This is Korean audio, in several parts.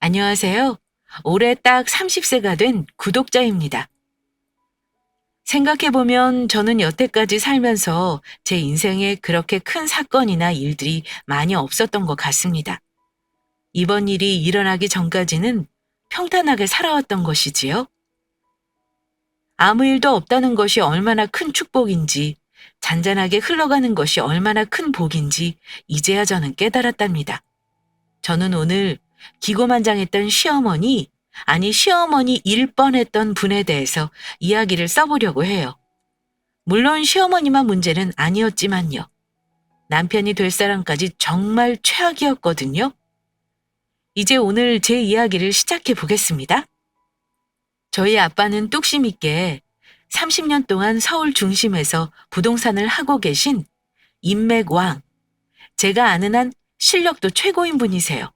안녕하세요. 올해 딱 30세가 된 구독자입니다. 생각해보면 저는 여태까지 살면서 제 인생에 그렇게 큰 사건이나 일들이 많이 없었던 것 같습니다. 이번 일이 일어나기 전까지는 평탄하게 살아왔던 것이지요. 아무 일도 없다는 것이 얼마나 큰 축복인지, 잔잔하게 흘러가는 것이 얼마나 큰 복인지 이제야 저는 깨달았답니다. 저는 오늘 기고만장했던 시어머니, 아니 시어머니일 뻔했던 분에 대해서 이야기를 써보려고 해요. 물론 시어머니만 문제는 아니었지만요. 남편이 될 사람까지 정말 최악이었거든요. 이제 오늘 제 이야기를 시작해 보겠습니다. 저희 아빠는 뚝심 있게 30년 동안 서울 중심에서 부동산을 하고 계신 인맥왕, 제가 아는 한 실력도 최고인 분이세요.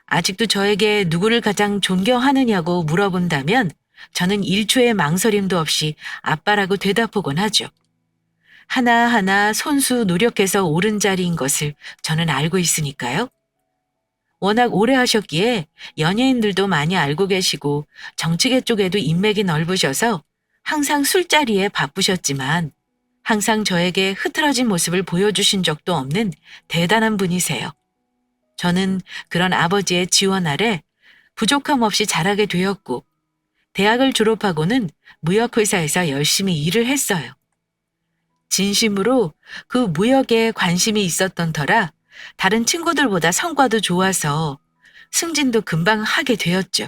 아직도 저에게 누구를 가장 존경하느냐고 물어본다면 저는 1초의 망설임도 없이 아빠라고 대답하곤 하죠. 하나하나 손수 노력해서 오른 자리인 것을 저는 알고 있으니까요. 워낙 오래 하셨기에 연예인들도 많이 알고 계시고 정치계 쪽에도 인맥이 넓으셔서 항상 술자리에 바쁘셨지만 항상 저에게 흐트러진 모습을 보여주신 적도 없는 대단한 분이세요. 저는 그런 아버지의 지원 아래 부족함 없이 자라게 되었고, 대학을 졸업하고는 무역회사에서 열심히 일을 했어요. 진심으로 그 무역에 관심이 있었던 터라 다른 친구들보다 성과도 좋아서 승진도 금방 하게 되었죠.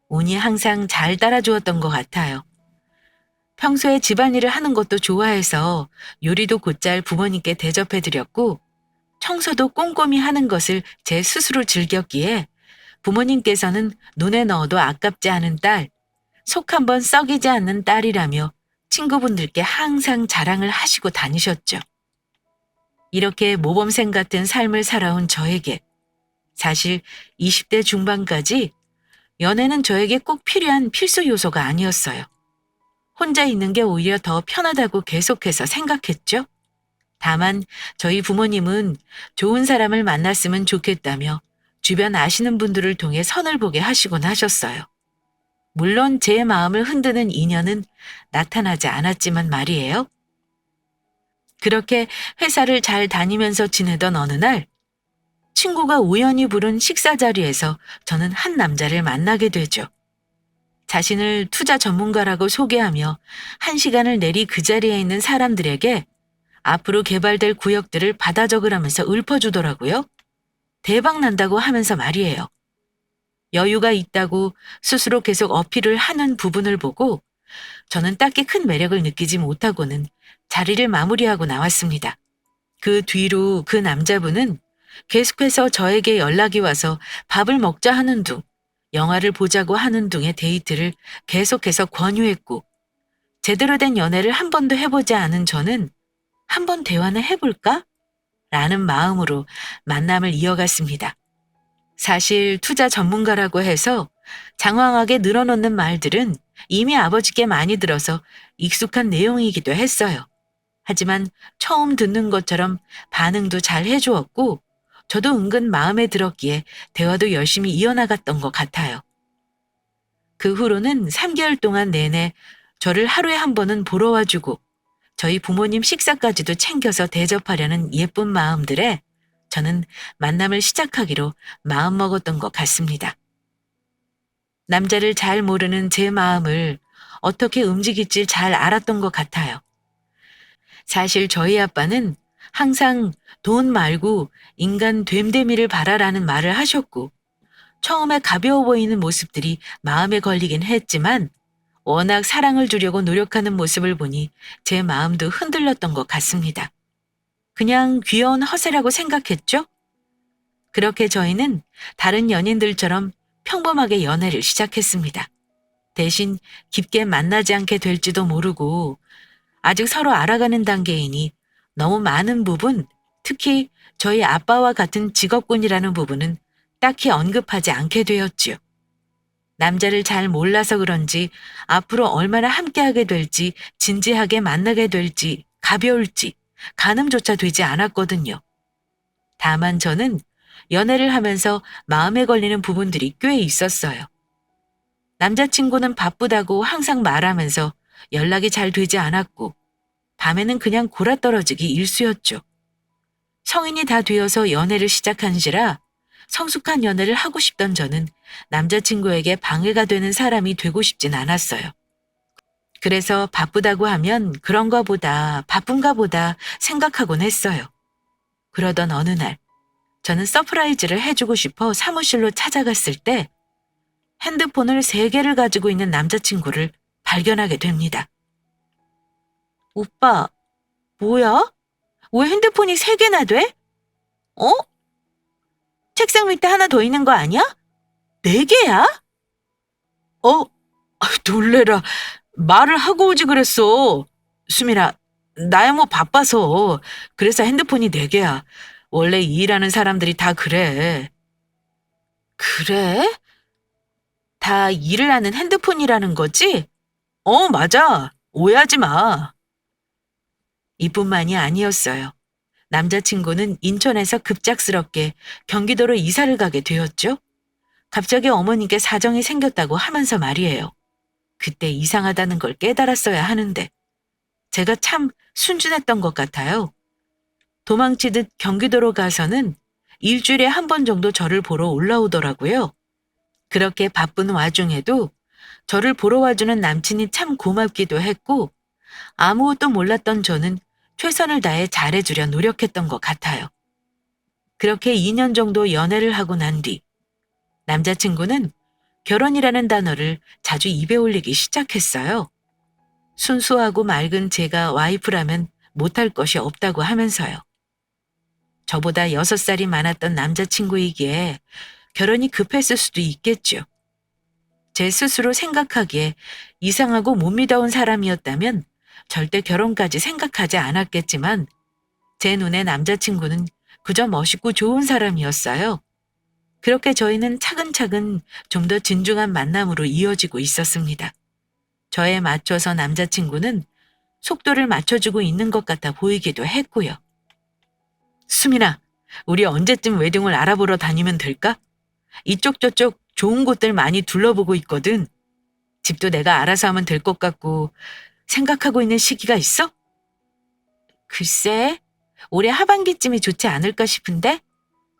운이 항상 잘 따라주었던 것 같아요. 평소에 집안일을 하는 것도 좋아해서 요리도 곧잘 부모님께 대접해드렸고, 청소도 꼼꼼히 하는 것을 제 스스로 즐겼기에 부모님께서는 눈에 넣어도 아깝지 않은 딸, 속 한번 썩이지 않는 딸이라며 친구분들께 항상 자랑을 하시고 다니셨죠. 이렇게 모범생 같은 삶을 살아온 저에게 사실 20대 중반까지 연애는 저에게 꼭 필요한 필수 요소가 아니었어요. 혼자 있는 게 오히려 더 편하다고 계속해서 생각했죠. 다만 저희 부모님은 좋은 사람을 만났으면 좋겠다며 주변 아시는 분들을 통해 선을 보게 하시곤 하셨어요. 물론 제 마음을 흔드는 인연은 나타나지 않았지만 말이에요. 그렇게 회사를 잘 다니면서 지내던 어느 날 친구가 우연히 부른 식사 자리에서 저는 한 남자를 만나게 되죠. 자신을 투자 전문가라고 소개하며 1시간을 내리 그 자리에 있는 사람들에게 앞으로 개발될 구역들을 받아 적으라면서 읊어주더라고요. 대박 난다고 하면서 말이에요. 여유가 있다고 스스로 계속 어필을 하는 부분을 보고 저는 딱히 큰 매력을 느끼지 못하고는 자리를 마무리하고 나왔습니다. 그 뒤로 그 남자분은 계속해서 저에게 연락이 와서 밥을 먹자 하는 둥, 영화를 보자고 하는 둥의 데이트를 계속해서 권유했고 제대로 된 연애를 한 번도 해보지 않은 저는 한번 대화는 해볼까? 라는 마음으로 만남을 이어갔습니다. 사실 투자 전문가라고 해서 장황하게 늘어놓는 말들은 이미 아버지께 많이 들어서 익숙한 내용이기도 했어요. 하지만 처음 듣는 것처럼 반응도 잘 해주었고 저도 은근 마음에 들었기에 대화도 열심히 이어나갔던 것 같아요. 그 후로는 3개월 동안 내내 저를 하루에 한 번은 보러 와주고 저희 부모님 식사까지도 챙겨서 대접하려는 예쁜 마음들에 저는 만남을 시작하기로 마음먹었던 것 같습니다. 남자를 잘 모르는 제 마음을 어떻게 움직일지 잘 알았던 것 같아요. 사실 저희 아빠는 항상 돈 말고 인간 됨됨이를 바라라는 말을 하셨고 처음에 가벼워 보이는 모습들이 마음에 걸리긴 했지만 워낙 사랑을 주려고 노력하는 모습을 보니 제 마음도 흔들렸던 것 같습니다. 그냥 귀여운 허세라고 생각했죠? 그렇게 저희는 다른 연인들처럼 평범하게 연애를 시작했습니다. 대신 깊게 만나지 않게 될지도 모르고 아직 서로 알아가는 단계이니 너무 많은 부분, 특히 저희 아빠와 같은 직업군이라는 부분은 딱히 언급하지 않게 되었지요. 남자를 잘 몰라서 그런지 앞으로 얼마나 함께하게 될지 진지하게 만나게 될지 가벼울지 가늠조차 되지 않았거든요. 다만 저는 연애를 하면서 마음에 걸리는 부분들이 꽤 있었어요. 남자친구는 바쁘다고 항상 말하면서 연락이 잘 되지 않았고, 밤에는 그냥 골아떨어지기 일쑤였죠. 성인이 다 되어서 연애를 시작한지라 성숙한 연애를 하고 싶던 저는 남자친구에게 방해가 되는 사람이 되고 싶진 않았어요. 그래서 바쁘다고 하면 그런가 보다, 바쁜가 보다 생각하곤 했어요. 그러던 어느 날, 저는 서프라이즈를 해주고 싶어 사무실로 찾아갔을 때 핸드폰을 3개를 가지고 있는 남자친구를 발견하게 됩니다. 오빠, 뭐야? 왜 핸드폰이 3개나 돼? 어? 책상 밑에 하나 더 있는 거 아니야? 4개야? 어? 놀래라. 말을 하고 오지 그랬어. 수민아, 나야 뭐 바빠서. 그래서 핸드폰이 4개야. 원래 이 일하는 사람들이 다 그래. 그래? 다 일을 하는 핸드폰이라는 거지? 맞아. 오해하지 마. 이뿐만이 아니었어요. 남자친구는 인천에서 급작스럽게 경기도로 이사를 가게 되었죠. 갑자기 어머니께 사정이 생겼다고 하면서 말이에요. 그때 이상하다는 걸 깨달았어야 하는데 제가 참 순진했던 것 같아요. 도망치듯 경기도로 가서는 일주일에 한 번 정도 저를 보러 올라오더라고요. 그렇게 바쁜 와중에도 저를 보러 와주는 남친이 참 고맙기도 했고 아무것도 몰랐던 저는 최선을 다해 잘해주려 노력했던 것 같아요. 그렇게 2년 정도 연애를 하고 난 뒤 남자친구는 결혼이라는 단어를 자주 입에 올리기 시작했어요. 순수하고 맑은 제가 와이프라면 못할 것이 없다고 하면서요. 저보다 6살이 많았던 남자친구이기에 결혼이 급했을 수도 있겠죠. 제 스스로 생각하기에 이상하고 못 믿어온 사람이었다면 절대 결혼까지 생각하지 않았겠지만 제 눈에 남자친구는 그저 멋있고 좋은 사람이었어요. 그렇게 저희는 차근차근 좀 더 진중한 만남으로 이어지고 있었습니다. 저에 맞춰서 남자친구는 속도를 맞춰주고 있는 것 같아 보이기도 했고요. 수민아, 우리 언제쯤 웨딩을 알아보러 다니면 될까? 이쪽 저쪽 좋은 곳들 많이 둘러보고 있거든. 집도 내가 알아서 하면 될 것 같고 생각하고 있는 시기가 있어? 글쎄, 올해 하반기쯤이 좋지 않을까 싶은데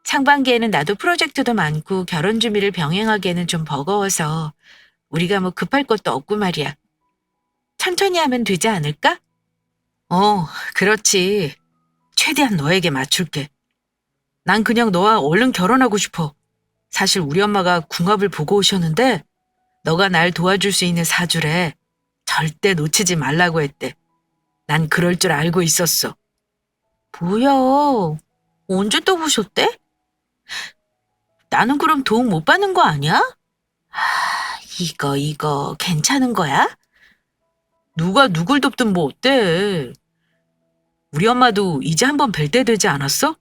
상반기에는 나도 프로젝트도 많고 결혼 준비를 병행하기에는 좀 버거워서 우리가 뭐 급할 것도 없고 말이야. 천천히 하면 되지 않을까? 그렇지. 최대한 너에게 맞출게. 난 그냥 너와 얼른 결혼하고 싶어. 사실 우리 엄마가 궁합을 보고 오셨는데 너가 날 도와줄 수 있는 사주래. 절대 놓치지 말라고 했대. 난 그럴 줄 알고 있었어. 뭐야? 언제 또 보셨대? 나는 그럼 도움 못 받는 거 아니야? 이거 괜찮은 거야? 누가 누굴 돕든 뭐 어때? 우리 엄마도 이제 한번 뵐 때 되지 않았어?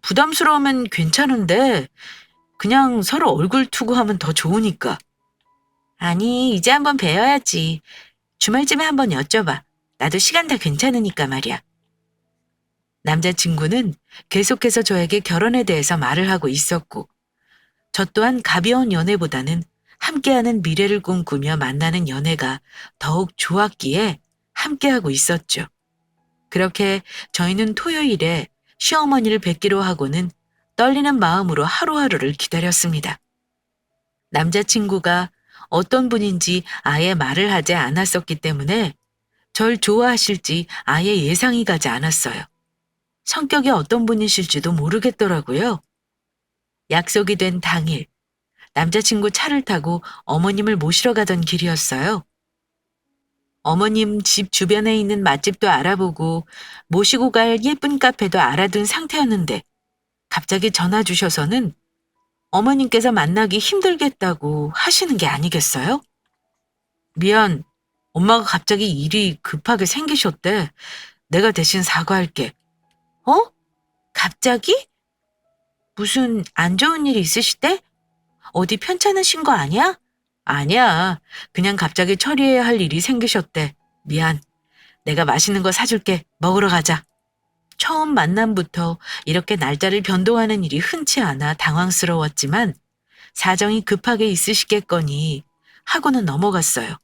부담스러우면 괜찮은데 그냥 서로 얼굴 투고 하면 더 좋으니까. 아니, 이제 한번 뵈어야지. 주말쯤에 한번 여쭤봐. 나도 시간 다 괜찮으니까 말이야. 남자친구는 계속해서 저에게 결혼에 대해서 말을 하고 있었고 저 또한 가벼운 연애보다는 함께하는 미래를 꿈꾸며 만나는 연애가 더욱 좋았기에 함께하고 있었죠. 그렇게 저희는 토요일에 시어머니를 뵙기로 하고는 떨리는 마음으로 하루하루를 기다렸습니다. 남자친구가 어떤 분인지 아예 말을 하지 않았었기 때문에 절 좋아하실지 아예 예상이 가지 않았어요. 성격이 어떤 분이실지도 모르겠더라고요. 약속이 된 당일, 남자친구 차를 타고 어머님을 모시러 가던 길이었어요. 어머님 집 주변에 있는 맛집도 알아보고 모시고 갈 예쁜 카페도 알아둔 상태였는데 갑자기 전화 주셔서는 어머님께서 만나기 힘들겠다고 하시는 게 아니겠어요? 미안, 엄마가 갑자기 일이 급하게 생기셨대. 내가 대신 사과할게. 어? 갑자기? 무슨 안 좋은 일이 있으시대? 어디 편찮으신 거 아니야? 아니야. 그냥 갑자기 처리해야 할 일이 생기셨대. 미안. 내가 맛있는 거 사줄게. 먹으러 가자. 처음 만남부터 이렇게 날짜를 변동하는 일이 흔치 않아 당황스러웠지만 사정이 급하게 있으시겠거니 하고는 넘어갔어요.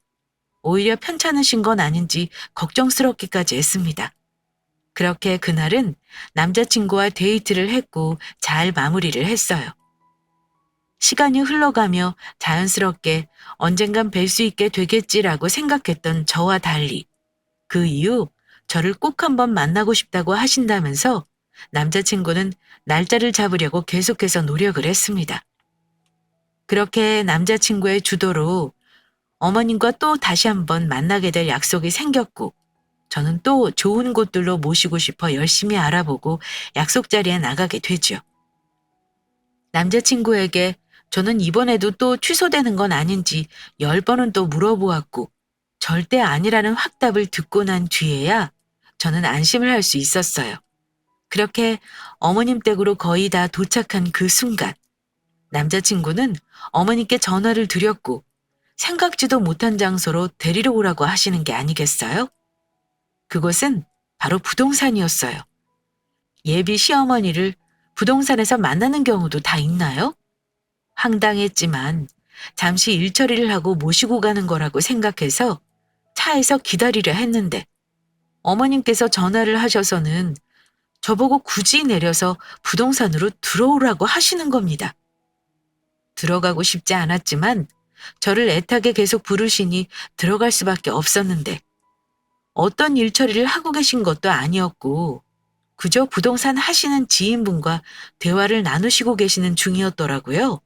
오히려 편찮으신 건 아닌지 걱정스럽기까지 했습니다. 그렇게 그날은 남자친구와 데이트를 했고 잘 마무리를 했어요. 시간이 흘러가며 자연스럽게 언젠간 뵐 수 있게 되겠지라고 생각했던 저와 달리 그 이후 저를 꼭 한번 만나고 싶다고 하신다면서 남자친구는 날짜를 잡으려고 계속해서 노력을 했습니다. 그렇게 남자친구의 주도로 어머님과 또 다시 한번 만나게 될 약속이 생겼고 저는 또 좋은 곳들로 모시고 싶어 열심히 알아보고 약속 자리에 나가게 되죠. 남자친구에게 저는 이번에도 또 취소되는 건 아닌지 10번은 또 물어보았고 절대 아니라는 확답을 듣고 난 뒤에야 저는 안심을 할 수 있었어요. 그렇게 어머님 댁으로 거의 다 도착한 그 순간 남자친구는 어머니께 전화를 드렸고 생각지도 못한 장소로 데리러 오라고 하시는 게 아니겠어요? 그곳은 바로 부동산이었어요. 예비 시어머니를 부동산에서 만나는 경우도 다 있나요? 황당했지만 잠시 일처리를 하고 모시고 가는 거라고 생각해서 차에서 기다리려 했는데 어머님께서 전화를 하셔서는 저보고 굳이 내려서 부동산으로 들어오라고 하시는 겁니다. 들어가고 싶지 않았지만 저를 애타게 계속 부르시니 들어갈 수밖에 없었는데 어떤 일처리를 하고 계신 것도 아니었고 그저 부동산 하시는 지인분과 대화를 나누시고 계시는 중이었더라고요.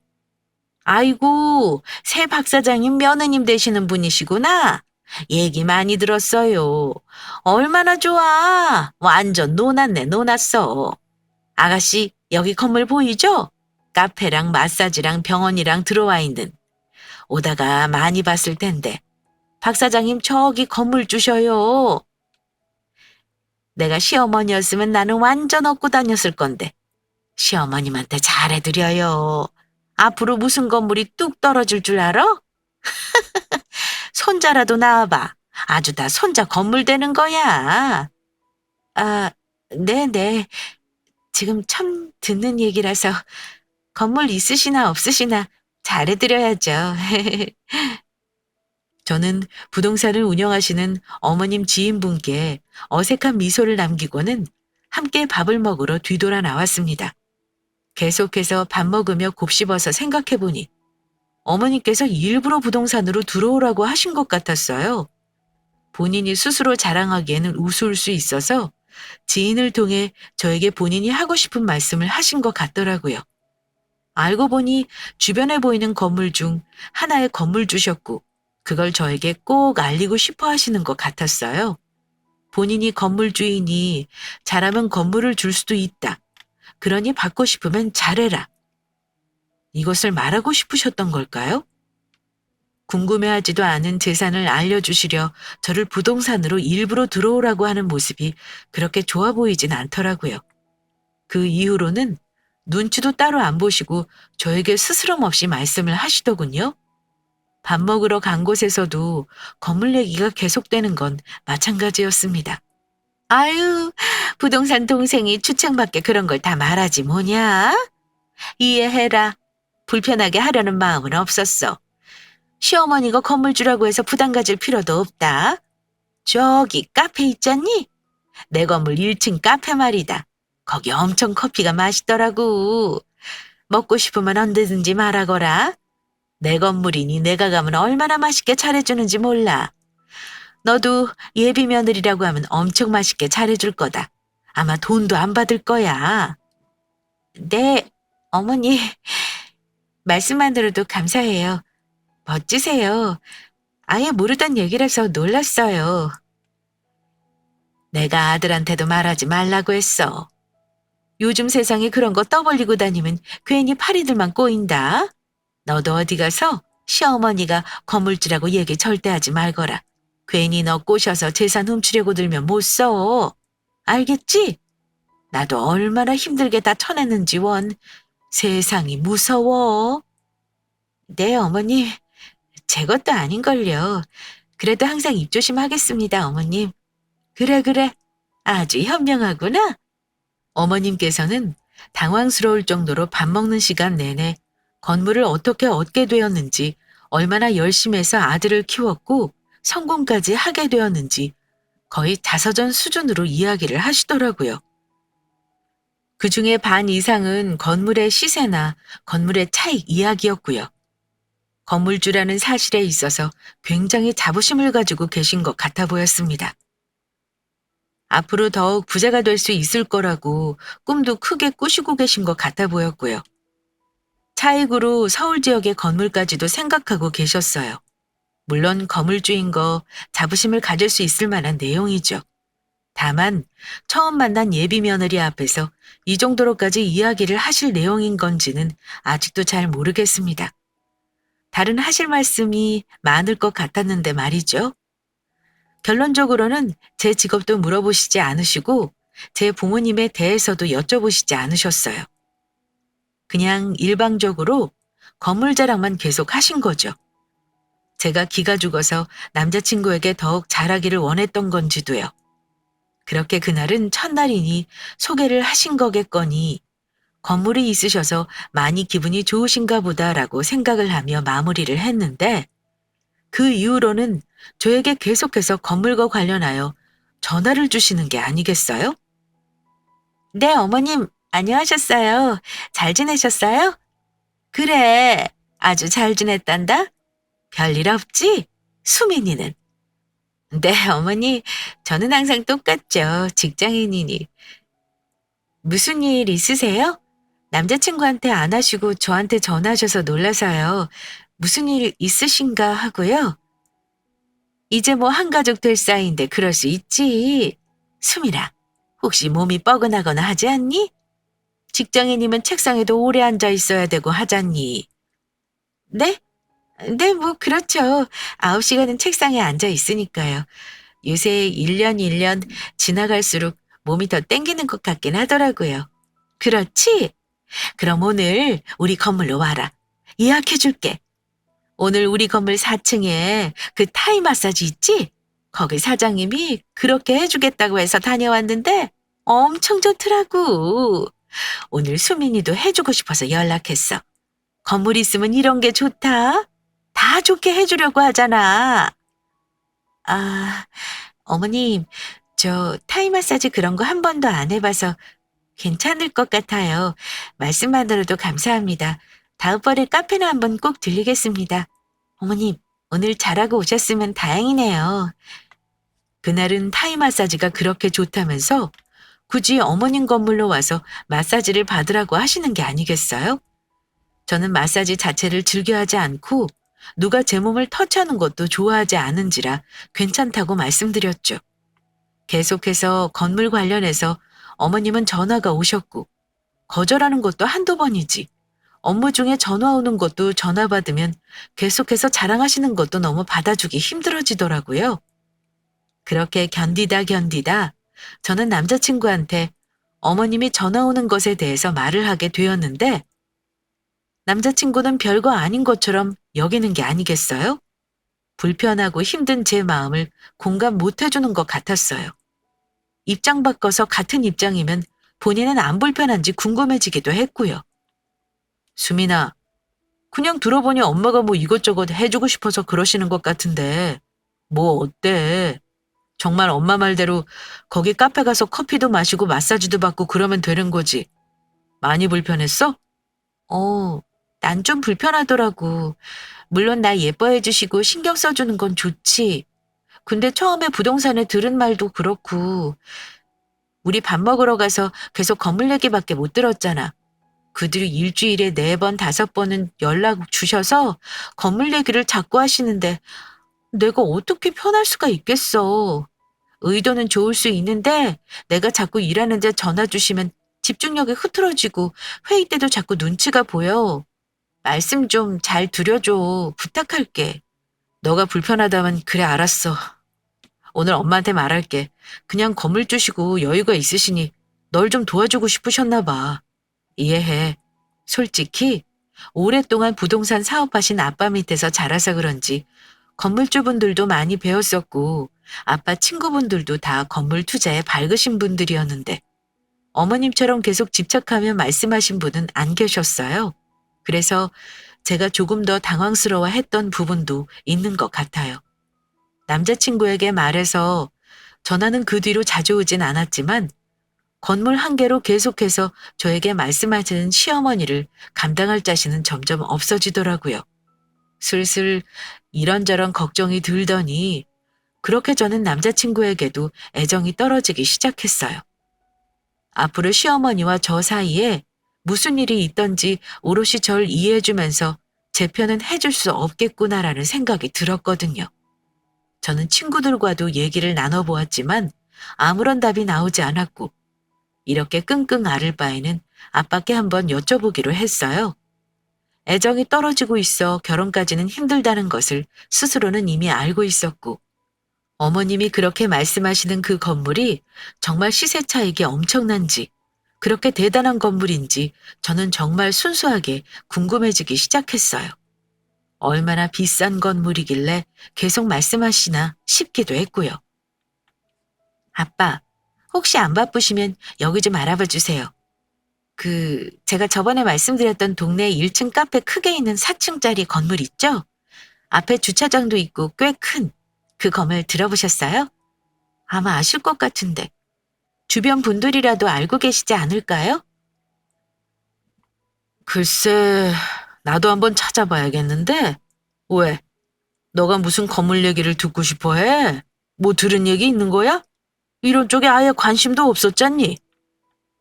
아이고, 새 박사장님 며느님 되시는 분이시구나. 얘기 많이 들었어요. 얼마나 좋아. 완전 노났네, 노났어. 아가씨, 여기 건물 보이죠? 카페랑 마사지랑 병원이랑 들어와 있는. 오다가 많이 봤을 텐데. 박사장님 저기 건물 주셔요. 내가 시어머니였으면 나는 완전 얻고 다녔을 건데. 시어머님한테 잘해드려요. 앞으로 무슨 건물이 뚝 떨어질 줄 알아? 손자라도 낳아봐. 아주 다 손자 건물 되는 거야. 아, 네네. 지금 처음 듣는 얘기라서 건물 있으시나 없으시나 잘해드려야죠. 저는 부동산을 운영하시는 어머님 지인분께 어색한 미소를 남기고는 함께 밥을 먹으러 뒤돌아 나왔습니다. 계속해서 밥 먹으며 곱씹어서 생각해보니 어머니께서 일부러 부동산으로 들어오라고 하신 것 같았어요. 본인이 스스로 자랑하기에는 우스울 수 있어서 지인을 통해 저에게 본인이 하고 싶은 말씀을 하신 것 같더라고요. 알고 보니 주변에 보이는 건물 중 하나의 건물 주셨고 그걸 저에게 꼭 알리고 싶어 하시는 것 같았어요. 본인이 건물 주인이 잘하면 건물을 줄 수도 있다. 그러니 받고 싶으면 잘해라. 이것을 말하고 싶으셨던 걸까요? 궁금해하지도 않은 재산을 알려주시려 저를 부동산으로 일부러 들어오라고 하는 모습이 그렇게 좋아 보이진 않더라고요. 그 이후로는 눈치도 따로 안 보시고 저에게 스스럼 없이 말씀을 하시더군요. 밥 먹으러 간 곳에서도 건물 얘기가 계속되는 건 마찬가지였습니다. 아유, 부동산 동생이 추측밖에 그런 걸 다 말하지 뭐냐? 이해해라. 불편하게 하려는 마음은 없었어. 시어머니가 건물 주라고 해서 부담 가질 필요도 없다. 저기 카페 있잖니? 내 건물 1층 카페 말이다. 거기 엄청 커피가 맛있더라고. 먹고 싶으면 언제든지 말하거라. 내 건물이니 내가 가면 얼마나 맛있게 잘해주는지 몰라. 너도 예비 며느리라고 하면 엄청 맛있게 잘해줄 거다. 아마 돈도 안 받을 거야. 네, 어머니. 말씀만 들어도 감사해요. 멋지세요. 아예 모르던 얘기라서 놀랐어요. 내가 아들한테도 말하지 말라고 했어. 요즘 세상에 그런 거 떠벌리고 다니면 괜히 파리들만 꼬인다. 너도 어디 가서 시어머니가 건물주라고 얘기 절대 하지 말거라. 괜히 너 꼬셔서 재산 훔치려고 들면 못 써. 알겠지? 나도 얼마나 힘들게 다 쳐냈는지 원. 세상이 무서워. 네, 어머님. 제 것도 아닌걸요. 그래도 항상 입조심하겠습니다, 어머님. 그래, 그래. 아주 현명하구나. 어머님께서는 당황스러울 정도로 밥 먹는 시간 내내 건물을 어떻게 얻게 되었는지, 얼마나 열심히 해서 아들을 키웠고 성공까지 하게 되었는지 거의 자서전 수준으로 이야기를 하시더라고요. 그 중에 반 이상은 건물의 시세나 건물의 차익 이야기였고요. 건물주라는 사실에 있어서 굉장히 자부심을 가지고 계신 것 같아 보였습니다. 앞으로 더욱 부자가 될 수 있을 거라고 꿈도 크게 꾸시고 계신 것 같아 보였고요. 차익으로 서울 지역의 건물까지도 생각하고 계셨어요. 물론 건물주인 거 자부심을 가질 수 있을 만한 내용이죠. 다만 처음 만난 예비 며느리 앞에서 이 정도로까지 이야기를 하실 내용인 건지는 아직도 잘 모르겠습니다. 다른 하실 말씀이 많을 것 같았는데 말이죠. 결론적으로는 제 직업도 물어보시지 않으시고 제 부모님에 대해서도 여쭤보시지 않으셨어요. 그냥 일방적으로 건물 자랑만 계속 하신 거죠. 제가 기가 죽어서 남자친구에게 더욱 잘하기를 원했던 건지도요. 그렇게 그날은 첫날이니 소개를 하신 거겠거니 건물이 있으셔서 많이 기분이 좋으신가 보다라고 생각을 하며 마무리를 했는데, 그 이후로는 저에게 계속해서 건물과 관련하여 전화를 주시는 게 아니겠어요? 네, 어머님, 안녕하셨어요. 잘 지내셨어요? 그래, 아주 잘 지냈단다? 별일 없지? 수민이는? 네, 어머니, 저는 항상 똑같죠. 직장인이니. 무슨 일 있으세요? 남자친구한테 안 하시고 저한테 전화하셔서 놀라서요. 무슨 일 있으신가 하고요. 이제 뭐 한가족 될 사이인데 그럴 수 있지. 수민아, 혹시 몸이 뻐근하거나 하지 않니? 직장인이면 책상에도 오래 앉아 있어야 되고 하잖니. 네? 네, 뭐 그렇죠. 9시간은 책상에 앉아 있으니까요. 요새 1년 지나갈수록 몸이 더 땡기는 것 같긴 하더라고요. 그렇지? 그럼 오늘 우리 건물로 와라. 예약해 줄게. 오늘 우리 건물 4층에 그 타이 마사지 있지? 거기 사장님이 그렇게 해주겠다고 해서 다녀왔는데 엄청 좋더라고. 오늘 수민이도 해주고 싶어서 연락했어. 건물 있으면 이런 게 좋다. 다 좋게 해주려고 하잖아. 아, 어머님, 저 타이 마사지 그런 거 한 번도 안 해봐서 괜찮을 것 같아요. 말씀만으로도 감사합니다. 다음번에 카페나 한번 꼭 들리겠습니다. 어머님, 오늘 잘하고 오셨으면 다행이네요. 그날은 타이 마사지가 그렇게 좋다면서 굳이 어머님 건물로 와서 마사지를 받으라고 하시는 게 아니겠어요? 저는 마사지 자체를 즐겨하지 않고 누가 제 몸을 터치하는 것도 좋아하지 않은지라 괜찮다고 말씀드렸죠. 계속해서 건물 관련해서 어머님은 전화가 오셨고 거절하는 것도 한두 번이지. 업무 중에 전화 오는 것도 전화 받으면 계속해서 자랑하시는 것도 너무 받아주기 힘들어지더라고요. 그렇게 견디다 저는 남자친구한테 어머님이 전화 오는 것에 대해서 말을 하게 되었는데, 남자친구는 별거 아닌 것처럼 여기는 게 아니겠어요? 불편하고 힘든 제 마음을 공감 못 해주는 것 같았어요. 입장 바꿔서 같은 입장이면 본인은 안 불편한지 궁금해지기도 했고요. 수민아, 그냥 들어보니 엄마가 뭐 이것저것 해주고 싶어서 그러시는 것 같은데 뭐 어때? 정말 엄마 말대로 거기 카페 가서 커피도 마시고 마사지도 받고 그러면 되는 거지. 많이 불편했어? 난 좀 불편하더라고. 물론 나 예뻐해 주시고 신경 써주는 건 좋지. 근데 처음에 부동산에 들은 말도 그렇고 우리 밥 먹으러 가서 계속 건물 얘기밖에 못 들었잖아. 그들이 일주일에 4번, 5번은 연락 주셔서 건물 얘기를 자꾸 하시는데 내가 어떻게 편할 수가 있겠어. 의도는 좋을 수 있는데 내가 자꾸 일하는데 전화 주시면 집중력이 흐트러지고 회의 때도 자꾸 눈치가 보여. 말씀 좀 잘 드려줘. 부탁할게. 너가 불편하다면 그래 알았어. 오늘 엄마한테 말할게. 그냥 건물 주시고 여유가 있으시니 널 좀 도와주고 싶으셨나 봐. 이해해. 솔직히 오랫동안 부동산 사업하신 아빠 밑에서 자라서 그런지 건물주분들도 많이 배웠었고 아빠 친구분들도 다 건물 투자에 밝으신 분들이었는데 어머님처럼 계속 집착하며 말씀하신 분은 안 계셨어요. 그래서 제가 조금 더 당황스러워했던 부분도 있는 것 같아요. 남자친구에게 말해서 전화는 그 뒤로 자주 오진 않았지만 건물 한 개로 계속해서 저에게 말씀하시는 시어머니를 감당할 자신은 점점 없어지더라고요. 슬슬 이런저런 걱정이 들더니 그렇게 저는 남자친구에게도 애정이 떨어지기 시작했어요. 앞으로 시어머니와 저 사이에 무슨 일이 있던지 오롯이 절 이해해주면서 제 편은 해줄 수 없겠구나라는 생각이 들었거든요. 저는 친구들과도 얘기를 나눠보았지만 아무런 답이 나오지 않았고 이렇게 끙끙 앓을 바에는 아빠께 한번 여쭤보기로 했어요. 애정이 떨어지고 있어 결혼까지는 힘들다는 것을 스스로는 이미 알고 있었고 어머님이 그렇게 말씀하시는 그 건물이 정말 시세 차익이 엄청난지 그렇게 대단한 건물인지 저는 정말 순수하게 궁금해지기 시작했어요. 얼마나 비싼 건물이길래 계속 말씀하시나 싶기도 했고요. 아빠, 혹시 안 바쁘시면 여기 좀 알아봐 주세요. 제가 저번에 말씀드렸던 동네 1층 카페 크게 있는 4층짜리 건물 있죠? 앞에 주차장도 있고 꽤 큰 그 건물 들어보셨어요? 아마 아실 것 같은데. 주변 분들이라도 알고 계시지 않을까요? 글쎄, 나도 한번 찾아봐야겠는데. 왜? 너가 무슨 건물 얘기를 듣고 싶어 해? 뭐 들은 얘기 있는 거야? 이런 쪽에 아예 관심도 없었잖니?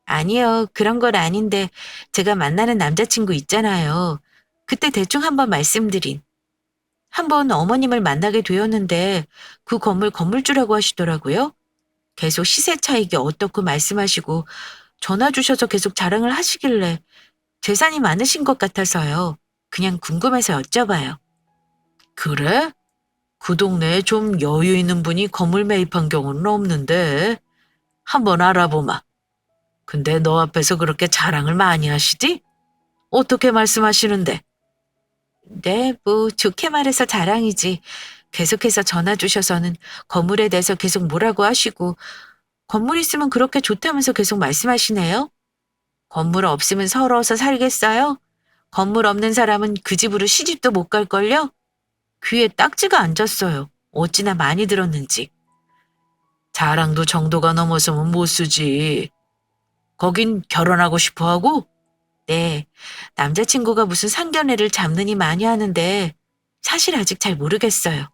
아니요, 그런 건 아닌데 제가 만나는 남자친구 있잖아요. 그때 대충 한번 말씀드린. 한번 어머님을 만나게 되었는데 그 건물 건물주라고 하시더라고요. 계속 시세 차익이 어떻고 말씀하시고 전화 주셔서 계속 자랑을 하시길래 재산이 많으신 것 같아서요. 그냥 궁금해서 여쭤봐요. 그래? 그 동네에 좀 여유 있는 분이 건물 매입한 경우는 없는데 한번 알아보마. 근데 너 앞에서 그렇게 자랑을 많이 하시지? 어떻게 말씀하시는데? 네, 뭐 좋게 말해서 자랑이지. 계속해서 전화 주셔서는 건물에 대해서 계속 뭐라고 하시고 건물 있으면 그렇게 좋다면서 계속 말씀하시네요. 건물 없으면 서러워서 살겠어요? 건물 없는 사람은 그 집으로 시집도 못 갈걸요? 귀에 딱지가 앉았어요. 어찌나 많이 들었는지. 자랑도 정도가 넘어서면 못 쓰지. 거긴 결혼하고 싶어 하고? 네, 남자친구가 무슨 상견례를 잡느니 많이 하는데 사실 아직 잘 모르겠어요.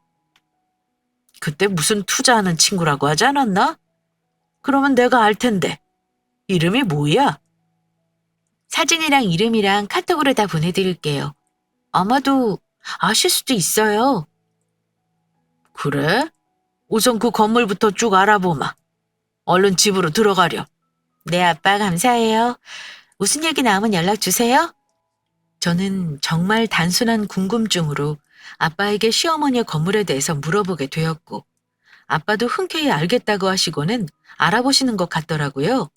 그때 무슨 투자하는 친구라고 하지 않았나? 그러면 내가 알 텐데. 이름이 뭐야? 사진이랑 이름이랑 카톡으로 다 보내드릴게요. 아마도 아실 수도 있어요. 그래? 우선 그 건물부터 쭉 알아보마. 얼른 집으로 들어가렴. 네, 아빠 감사해요. 무슨 얘기 나오면 연락 주세요. 저는 정말 단순한 궁금증으로 아빠에게 시어머니의 건물에 대해서 물어보게 되었고 아빠도 흔쾌히 알겠다고 하시고는 알아보시는 것 같더라고요.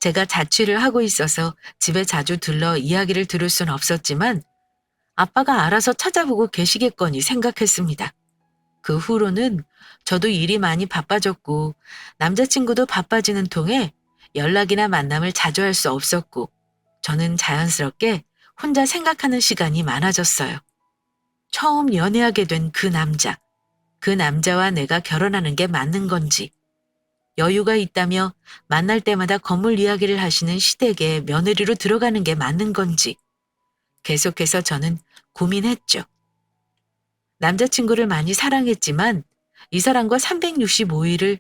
제가 자취를 하고 있어서 집에 자주 들러 이야기를 들을 순 없었지만 아빠가 알아서 찾아보고 계시겠거니 생각했습니다. 그 후로는 저도 일이 많이 바빠졌고 남자친구도 바빠지는 통에 연락이나 만남을 자주 할 수 없었고 저는 자연스럽게 혼자 생각하는 시간이 많아졌어요. 처음 연애하게 된 그 남자, 그 남자와 내가 결혼하는 게 맞는 건지, 여유가 있다며 만날 때마다 건물 이야기를 하시는 시댁에 며느리로 들어가는 게 맞는 건지 계속해서 저는 고민했죠. 남자친구를 많이 사랑했지만 이 사람과 365일을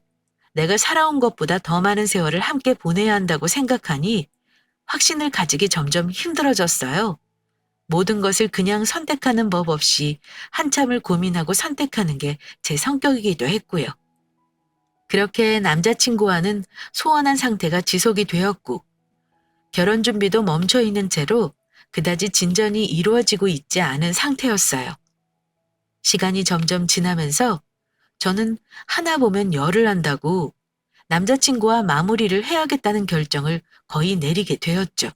내가 살아온 것보다 더 많은 세월을 함께 보내야 한다고 생각하니 확신을 가지기 점점 힘들어졌어요. 모든 것을 그냥 선택하는 법 없이 한참을 고민하고 선택하는 게 제 성격이기도 했고요. 그렇게 남자친구와는 소원한 상태가 지속이 되었고 결혼 준비도 멈춰 있는 채로 그다지 진전이 이루어지고 있지 않은 상태였어요. 시간이 점점 지나면서 저는 하나 보면 열을 한다고 남자친구와 마무리를 해야겠다는 결정을 거의 내리게 되었죠.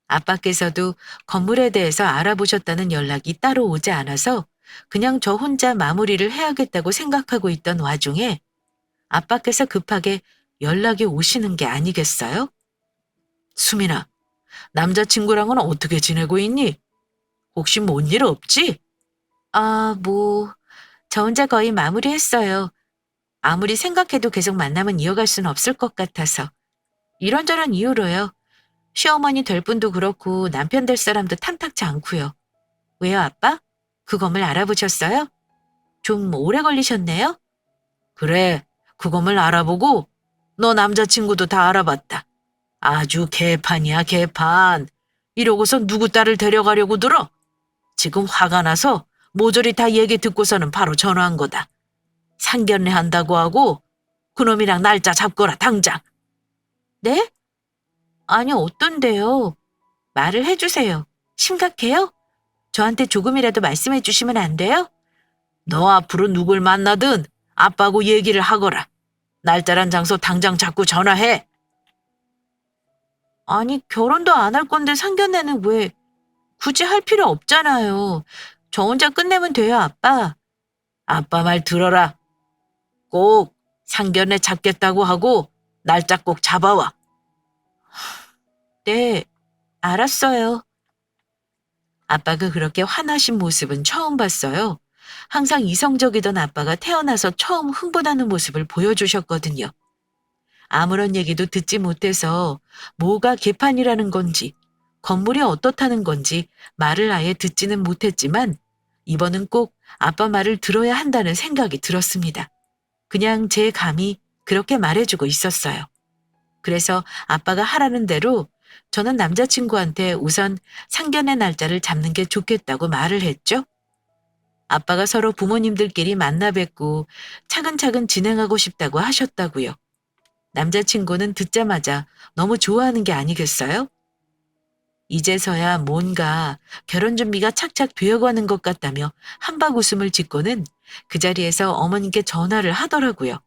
아빠께서도 건물에 대해서 알아보셨다는 연락이 따로 오지 않아서 그냥 저 혼자 마무리를 해야겠다고 생각하고 있던 와중에 아빠께서 급하게 연락이 오시는 게 아니겠어요? 수민아, 남자친구랑은 어떻게 지내고 있니? 혹시 뭔 일 없지? 아, 저 혼자 거의 마무리했어요. 아무리 생각해도 계속 만남은 이어갈 수는 없을 것 같아서. 이런저런 이유로요. 시어머니 될 분도 그렇고 남편 될 사람도 탐탁치 않고요. 왜요, 아빠? 그 건물 알아보셨어요? 좀 오래 걸리셨네요? 그래, 그 건물 알아보고 너 남자친구도 다 알아봤다. 아주 개판이야, 개판. 이러고서 누구 딸을 데려가려고 들어? 지금 화가 나서 모조리 다 얘기 듣고서는 바로 전화한 거다. 상견례 한다고 하고 그놈이랑 날짜 잡거라, 당장. 네? 아니, 어떤데요? 말을 해주세요. 심각해요? 저한테 조금이라도 말씀해 주시면 안 돼요? 너 앞으로 누굴 만나든 아빠하고 얘기를 하거라. 날짜랑 장소 당장 잡고 전화해. 아니, 결혼도 안 할 건데 상견례는 왜 굳이 할 필요 없잖아요. 저 혼자 끝내면 돼요, 아빠. 아빠 말 들어라. 꼭 상견례 잡겠다고 하고 날짜 꼭 잡아와. 네, 알았어요. 아빠가 그렇게 화나신 모습은 처음 봤어요. 항상 이성적이던 아빠가 태어나서 처음 흥분하는 모습을 보여주셨거든요. 아무런 얘기도 듣지 못해서 뭐가 개판이라는 건지, 건물이 어떻다는 건지 말을 아예 듣지는 못했지만 이번은 꼭 아빠 말을 들어야 한다는 생각이 들었습니다. 그냥 제 감이 그렇게 말해주고 있었어요. 그래서 아빠가 하라는 대로 저는 남자친구한테 우선 상견례 날짜를 잡는 게 좋겠다고 말을 했죠. 아빠가 서로 부모님들끼리 만나 뵙고 차근차근 진행하고 싶다고 하셨다고요. 남자친구는 듣자마자 너무 좋아하는 게 아니겠어요? 이제서야 뭔가 결혼 준비가 착착 되어가는 것 같다며 한박 웃음을 짓고는 그 자리에서 어머님께 전화를 하더라고요.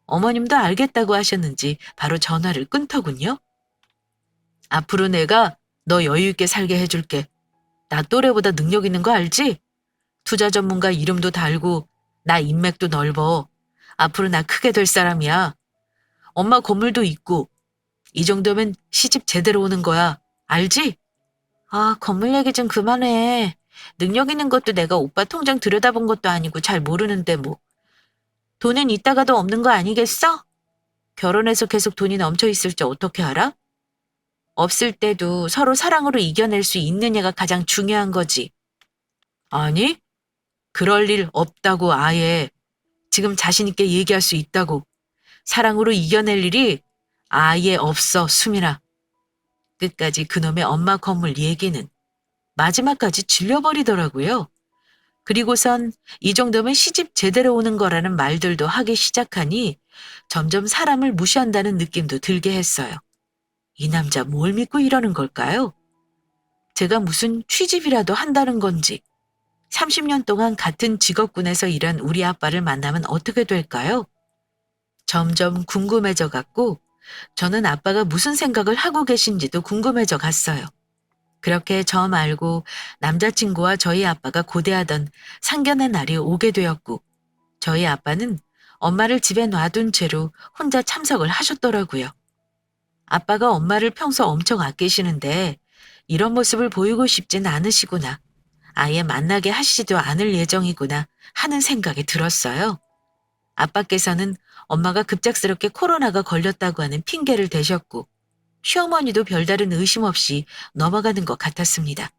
어머님도 알겠다고 하셨는지 바로 전화를 끊더군요. 앞으로 내가 너 여유 있게 살게 해줄게. 나 또래보다 능력 있는 거 알지? 투자 전문가 이름도 달고 나 인맥도 넓어. 앞으로 나 크게 될 사람이야. 엄마 건물도 있고 이 정도면 시집 제대로 오는 거야. 알지? 아, 건물 얘기 좀 그만해. 능력 있는 것도 내가 오빠 통장 들여다본 것도 아니고 잘 모르는데 뭐. 돈은 있다가도 없는 거 아니겠어? 결혼해서 계속 돈이 넘쳐 있을지 어떻게 알아? 없을 때도 서로 사랑으로 이겨낼 수 있느냐가 가장 중요한 거지. 아니, 그럴 일 없다고 아예. 지금 자신 있게 얘기할 수 있다고. 사랑으로 이겨낼 일이 아예 없어, 수민아. 끝까지 그놈의 엄마 건물 얘기는 마지막까지 질려버리더라고요. 그리고선 이 정도면 시집 제대로 오는 거라는 말들도 하기 시작하니 점점 사람을 무시한다는 느낌도 들게 했어요. 이 남자 뭘 믿고 이러는 걸까요? 제가 무슨 취집이라도 한다는 건지 30년 동안 같은 직업군에서 일한 우리 아빠를 만나면 어떻게 될까요? 점점 궁금해져 갔고 저는 아빠가 무슨 생각을 하고 계신지도 궁금해져 갔어요. 그렇게 저 말고 남자친구와 저희 아빠가 고대하던 상견례 날이 오게 되었고 저희 아빠는 엄마를 집에 놔둔 채로 혼자 참석을 하셨더라고요. 아빠가 엄마를 평소 엄청 아끼시는데 이런 모습을 보이고 싶진 않으시구나. 아예 만나게 하시지도 않을 예정이구나 하는 생각이 들었어요. 아빠께서는 엄마가 급작스럽게 코로나가 걸렸다고 하는 핑계를 대셨고 시어머니도 별다른 의심 없이 넘어가는 것 같았습니다.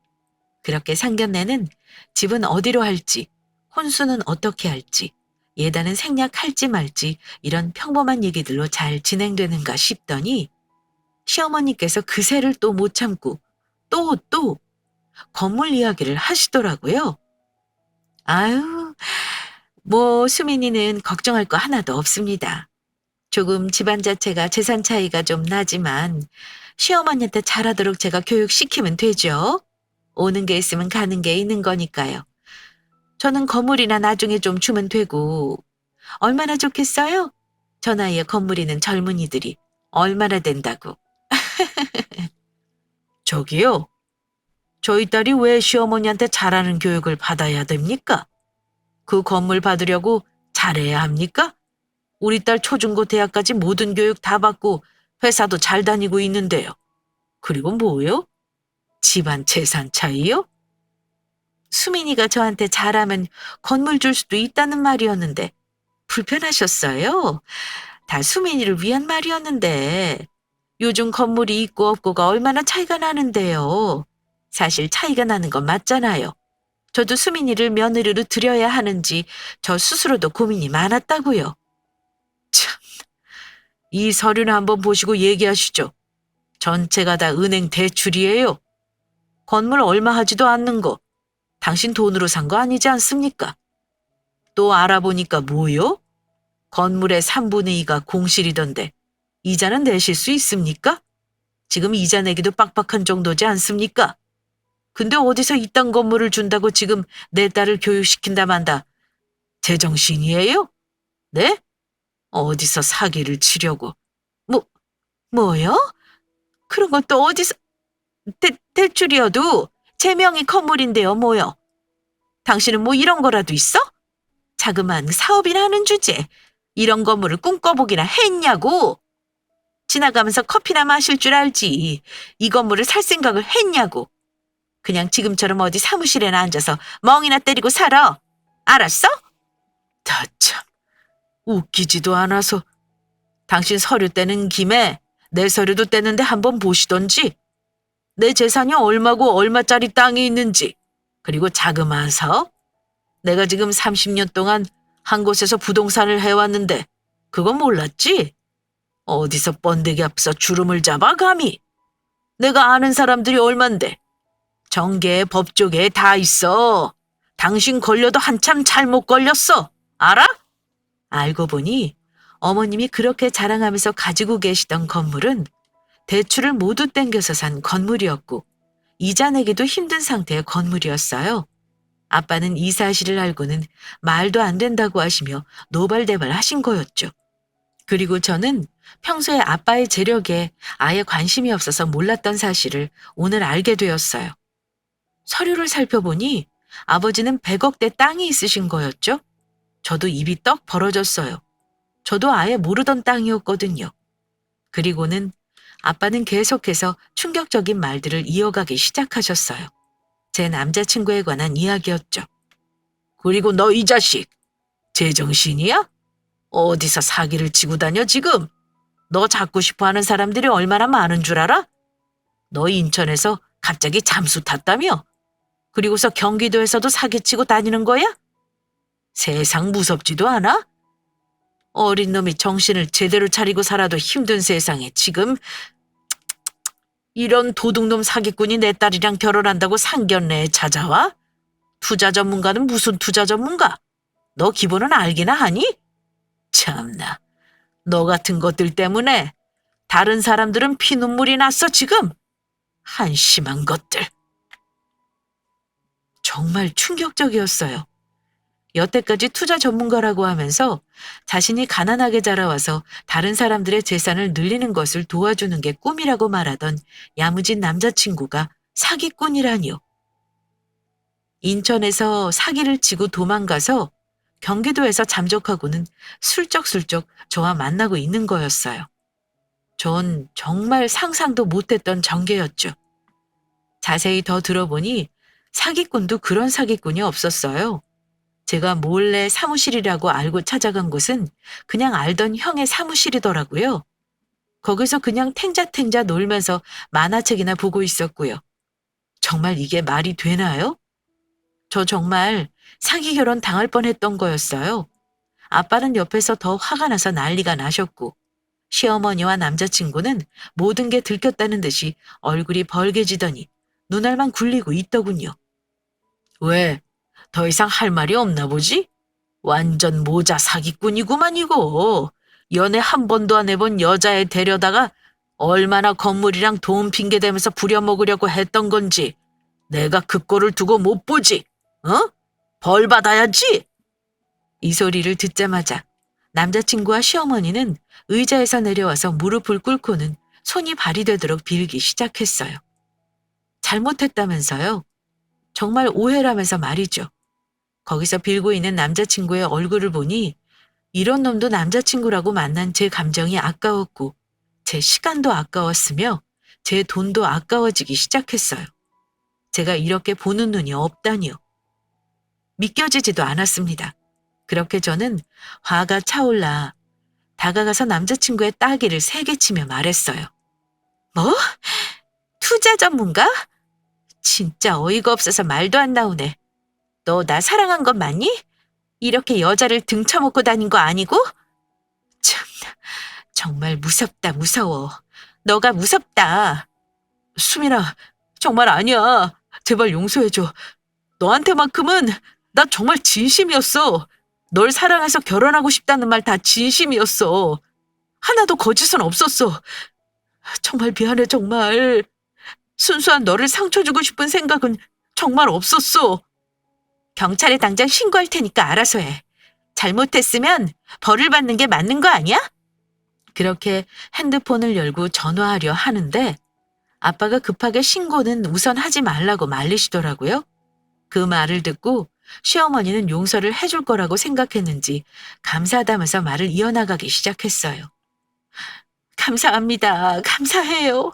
그렇게 상견례는 집은 어디로 할지, 혼수는 어떻게 할지, 예단은 생략할지 말지 이런 평범한 얘기들로 잘 진행되는가 싶더니 시어머니께서 그새를 또 못 참고 또 건물 이야기를 하시더라고요. 아유, 수민이는 걱정할 거 하나도 없습니다. 조금 집안 자체가 재산 차이가 좀 나지만 시어머니한테 잘하도록 제가 교육시키면 되죠. 오는 게 있으면 가는 게 있는 거니까요. 저는 건물이나 나중에 좀 주면 되고 얼마나 좋겠어요? 저 나이에 건물이는 젊은이들이 얼마나 된다고. 저기요. 저희 딸이 왜 시어머니한테 잘하는 교육을 받아야 됩니까? 그 건물 받으려고 잘해야 합니까? 우리 딸 초중고 대학까지 모든 교육 다 받고 회사도 잘 다니고 있는데요. 그리고 뭐요? 집안 재산 차이요? 수민이가 저한테 잘하면 건물 줄 수도 있다는 말이었는데 불편하셨어요? 다 수민이를 위한 말이었는데 요즘 건물이 있고 없고가 얼마나 차이가 나는데요. 사실 차이가 나는 건 맞잖아요. 저도 수민이를 며느리로 들여야 하는지 저 스스로도 고민이 많았다고요. 참, 이 서류는 한번 보시고 얘기하시죠. 전체가 다 은행 대출이에요. 건물 얼마 하지도 않는 거. 당신 돈으로 산 거 아니지 않습니까? 또 알아보니까 뭐요? 건물의 3분의 2가 공실이던데 이자는 내실 수 있습니까? 지금 이자 내기도 빡빡한 정도지 않습니까? 근데 어디서 이딴 건물을 준다고 지금 내 딸을 교육시킨다 만다. 제정신이에요? 네? 어디서 사기를 치려고. 뭐, 뭐요? 그런 것도 어디서, 대출이어도 제 명의 건물인데요, 뭐요? 당신은 뭐 이런 거라도 있어? 자그만 사업이나 하는 주제. 이런 건물을 꿈꿔보기나 했냐고. 지나가면서 커피나 마실 줄 알지. 이 건물을 살 생각을 했냐고. 그냥 지금처럼 어디 사무실에나 앉아서 멍이나 때리고 살아. 알았어? 다 참, 웃기지도 않아서. 당신 서류 떼는 김에 내 서류도 떼는데 한번 보시던지. 내 재산이 얼마고 얼마짜리 땅이 있는지. 그리고 자그마한 사업. 내가 지금 30년 동안 한 곳에서 부동산을 해왔는데 그건 몰랐지? 어디서 번데기 앞서 주름을 잡아 감히. 내가 아는 사람들이 얼만데. 정계, 법조계 다 있어. 당신 걸려도 한참 잘못 걸렸어. 알아? 알고 보니 어머님이 그렇게 자랑하면서 가지고 계시던 건물은 대출을 모두 땡겨서 산 건물이었고 이자 내기도 힘든 상태의 건물이었어요. 아빠는 이 사실을 알고는 말도 안 된다고 하시며 노발대발 하신 거였죠. 그리고 저는 평소에 아빠의 재력에 아예 관심이 없어서 몰랐던 사실을 오늘 알게 되었어요. 서류를 살펴보니 아버지는 100억대 땅이 있으신 거였죠. 저도 입이 떡 벌어졌어요. 저도 아예 모르던 땅이었거든요. 그리고는 아빠는 계속해서 충격적인 말들을 이어가기 시작하셨어요. 제 남자친구에 관한 이야기였죠. 그리고 너 이 자식, 제정신이야? 어디서 사기를 치고 다녀 지금? 너 잡고 싶어 하는 사람들이 얼마나 많은 줄 알아? 너 인천에서 갑자기 잠수 탔다며? 그리고서 경기도에서도 사기치고 다니는 거야? 세상 무섭지도 않아? 어린 놈이 정신을 제대로 차리고 살아도 힘든 세상에 지금 이런 도둑놈 사기꾼이 내 딸이랑 결혼한다고 상견례에 찾아와? 투자 전문가는 무슨 투자 전문가? 너 기본은 알기나 하니? 참나, 너 같은 것들 때문에 다른 사람들은 피눈물이 났어 지금. 한심한 것들. 정말 충격적이었어요. 여태까지 투자 전문가라고 하면서 자신이 가난하게 자라와서 다른 사람들의 재산을 늘리는 것을 도와주는 게 꿈이라고 말하던 야무진 남자친구가 사기꾼이라니요. 인천에서 사기를 치고 도망가서 경기도에서 잠적하고는 슬쩍슬쩍 저와 만나고 있는 거였어요. 전 정말 상상도 못했던 전개였죠. 자세히 더 들어보니 사기꾼도 그런 사기꾼이 없었어요. 제가 몰래 사무실이라고 알고 찾아간 곳은 그냥 알던 형의 사무실이더라고요. 거기서 그냥 탱자탱자 놀면서 만화책이나 보고 있었고요. 정말 이게 말이 되나요? 저 정말 사기 결혼 당할 뻔했던 거였어요. 아빠는 옆에서 더 화가 나서 난리가 나셨고 시어머니와 남자친구는 모든 게 들켰다는 듯이 얼굴이 벌개지더니 눈알만 굴리고 있더군요. 왜? 더 이상 할 말이 없나 보지? 완전 모자 사기꾼이구만 이거. 연애 한 번도 안 해본 여자애 데려다가 얼마나 건물이랑 돈 핑계대면서 부려먹으려고 했던 건지 내가 그 꼴을 두고 못 보지. 어? 벌 받아야지. 이 소리를 듣자마자 남자친구와 시어머니는 의자에서 내려와서 무릎을 꿇고는 손이 발이 되도록 빌기 시작했어요. 잘못했다면서요? 정말 오해라면서 말이죠. 거기서 빌고 있는 남자친구의 얼굴을 보니 이런 놈도 남자친구라고 만난 제 감정이 아까웠고 제 시간도 아까웠으며 제 돈도 아까워지기 시작했어요. 제가 이렇게 보는 눈이 없다니요. 믿겨지지도 않았습니다. 그렇게 저는 화가 차올라 다가가서 남자친구의 따귀를 세게 치며 말했어요. 뭐? 투자 전문가? 진짜 어이가 없어서 말도 안 나오네. 너 나 사랑한 건 맞니? 이렇게 여자를 등쳐먹고 다닌 거 아니고? 참나, 정말 무섭다, 무서워. 너가 무섭다. 수민아, 정말 아니야. 제발 용서해줘. 너한테만큼은 나 정말 진심이었어. 널 사랑해서 결혼하고 싶다는 말 다 진심이었어. 하나도 거짓은 없었어. 정말 미안해, 정말. 순수한 너를 상처 주고 싶은 생각은 정말 없었어. 경찰에 당장 신고할 테니까 알아서 해. 잘못했으면 벌을 받는 게 맞는 거 아니야? 그렇게 핸드폰을 열고 전화하려 하는데 아빠가 급하게 신고는 우선 하지 말라고 말리시더라고요. 그 말을 듣고 시어머니는 용서를 해줄 거라고 생각했는지 감사하다면서 말을 이어나가기 시작했어요. 감사합니다. 감사해요.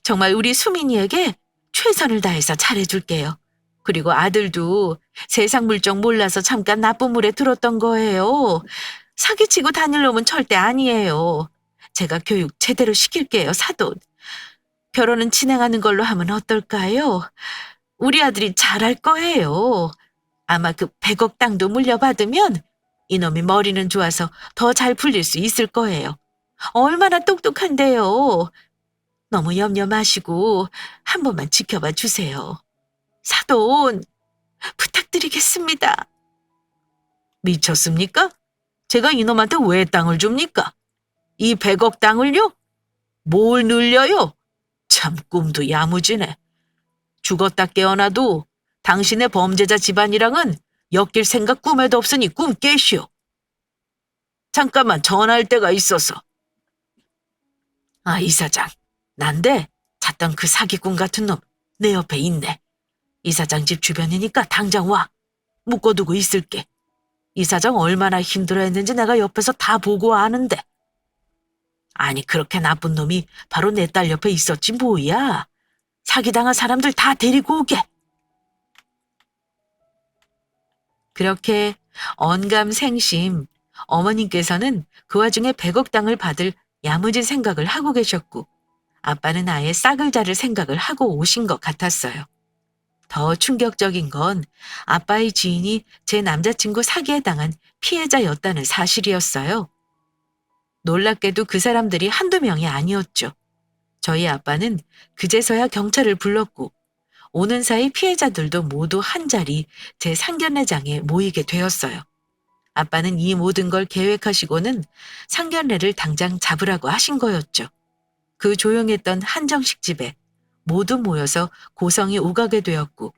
정말 우리 수민이에게 최선을 다해서 잘해줄게요. 그리고 아들도 세상 물정 몰라서 잠깐 나쁜 물에 들었던 거예요. 사기치고 다닐 놈은 절대 아니에요. 제가 교육 제대로 시킬게요, 사돈. 결혼은 진행하는 걸로 하면 어떨까요? 우리 아들이 잘할 거예요. 아마 그 100억 땅도 물려받으면 이놈이 머리는 좋아서 더 잘 풀릴 수 있을 거예요. 얼마나 똑똑한데요. 너무 염려 마시고 한 번만 지켜봐 주세요. 사돈, 부탁드리겠습니다. 미쳤습니까? 제가 이놈한테 왜 땅을 줍니까? 이 100억 땅을요? 뭘 늘려요? 참 꿈도 야무지네. 죽었다 깨어나도 당신의 범죄자 집안이랑은 엮일 생각 꿈에도 없으니 꿈 깨시오. 잠깐만 전화할 때가 있어서. 아, 이사장. 난데 잤던 그 사기꾼 같은 놈 내 옆에 있네. 이사장 집 주변이니까 당장 와. 묶어두고 있을게. 이사장 얼마나 힘들어했는지 내가 옆에서 다 보고 아는데. 아니 그렇게 나쁜 놈이 바로 내 딸 옆에 있었지 뭐야. 사기당한 사람들 다 데리고 오게. 그렇게 언감생심 어머님께서는 그 와중에 100억 땅을 받을 야무진 생각을 하고 계셨고 아빠는 아예 싹을 자를 생각을 하고 오신 것 같았어요. 더 충격적인 건 아빠의 지인이 제 남자친구 사기에 당한 피해자였다는 사실이었어요. 놀랍게도 그 사람들이 한두 명이 아니었죠. 저희 아빠는 그제서야 경찰을 불렀고 오는 사이 피해자들도 모두 한 자리 제 상견례장에 모이게 되었어요. 아빠는 이 모든 걸 계획하시고는 상견례를 당장 잡으라고 하신 거였죠. 그 조용했던 한정식 집에 모두 모여서 고성이 오가게 되었고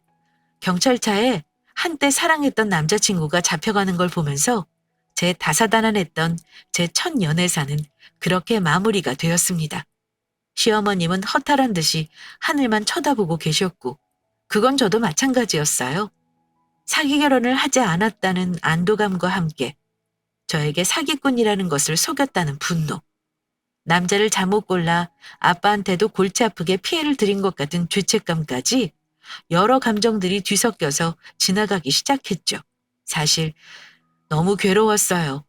경찰차에 한때 사랑했던 남자친구가 잡혀가는 걸 보면서 제 다사다난했던 제 첫 연애사는 그렇게 마무리가 되었습니다. 시어머님은 허탈한 듯이 하늘만 쳐다보고 계셨고 그건 저도 마찬가지였어요. 사기 결혼을 하지 않았다는 안도감과 함께 저에게 사기꾼이라는 것을 속였다는 분노, 남자를 잘못 골라 아빠한테도 골치 아프게 피해를 드린 것 같은 죄책감까지 여러 감정들이 뒤섞여서 지나가기 시작했죠. 사실 너무 괴로웠어요.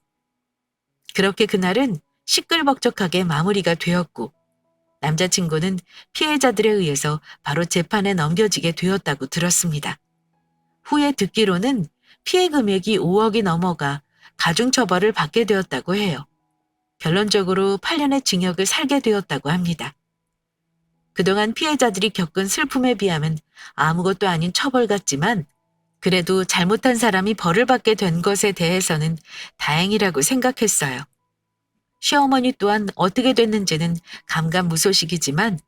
그렇게 그날은 시끌벅적하게 마무리가 되었고 남자친구는 피해자들에 의해서 바로 재판에 넘겨지게 되었다고 들었습니다. 후에 듣기로는 피해 금액이 5억이 넘어가 가중처벌을 받게 되었다고 해요. 결론적으로 8년의 징역을 살게 되었다고 합니다. 그동안 피해자들이 겪은 슬픔에 비하면 아무것도 아닌 처벌 같지만 그래도 잘못한 사람이 벌을 받게 된 것에 대해서는 다행이라고 생각했어요. 시어머니 또한 어떻게 됐는지는 감감무소식이지만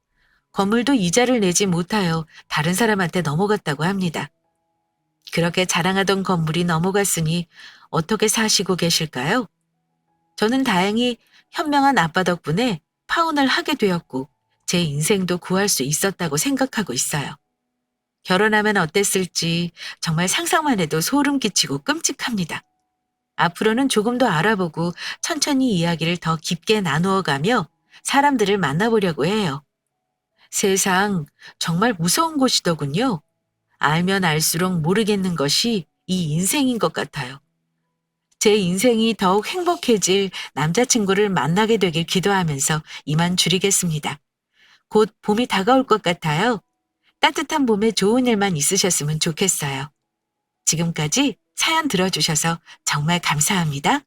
건물도 이자를 내지 못하여 다른 사람한테 넘어갔다고 합니다. 그렇게 자랑하던 건물이 넘어갔으니 어떻게 사시고 계실까요? 저는 다행히 현명한 아빠 덕분에 파혼을 하게 되었고 제 인생도 구할 수 있었다고 생각하고 있어요. 결혼하면 어땠을지 정말 상상만 해도 소름 끼치고 끔찍합니다. 앞으로는 조금 더 알아보고 천천히 이야기를 더 깊게 나누어가며 사람들을 만나보려고 해요. 세상 정말 무서운 곳이더군요. 알면 알수록 모르겠는 것이 이 인생인 것 같아요. 제 인생이 더욱 행복해질 남자친구를 만나게 되길 기도하면서 이만 줄이겠습니다. 곧 봄이 다가올 것 같아요. 따뜻한 봄에 좋은 일만 있으셨으면 좋겠어요. 지금까지 사연 들어주셔서 정말 감사합니다.